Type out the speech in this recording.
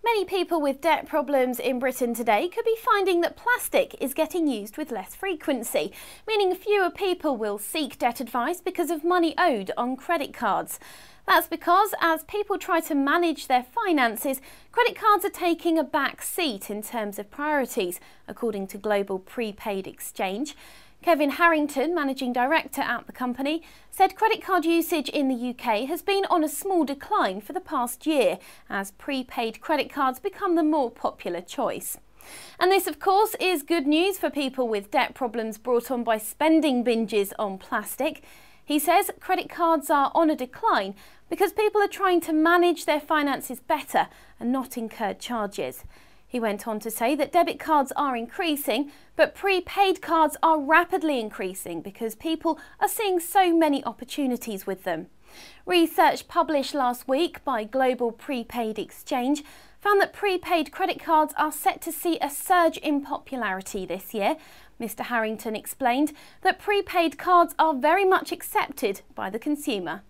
Many people with debt problems in Britain today could be finding that plastic is getting used with less frequency, meaning fewer people will seek debt advice because of money owed on credit cards. That's because as people try to manage their finances, credit cards are taking a back seat in terms of priorities, according to Global Prepaid Exchange. Kevin Harrington, Managing Director at the company, said credit card usage in the UK has been on a small decline for the past year as prepaid credit cards become the more popular choice. And this, of course, is good news for people with debt problems brought on by spending binges on plastic. He says credit cards are on a decline because people are trying to manage their finances better and not incur charges. He went on to say that debit cards are increasing, but prepaid cards are rapidly increasing because people are seeing so many opportunities with them. Research published last week by Global Prepaid Exchange found that prepaid credit cards are set to see a surge in popularity this year. Mr. Harrington explained that prepaid cards are very much accepted by the consumer.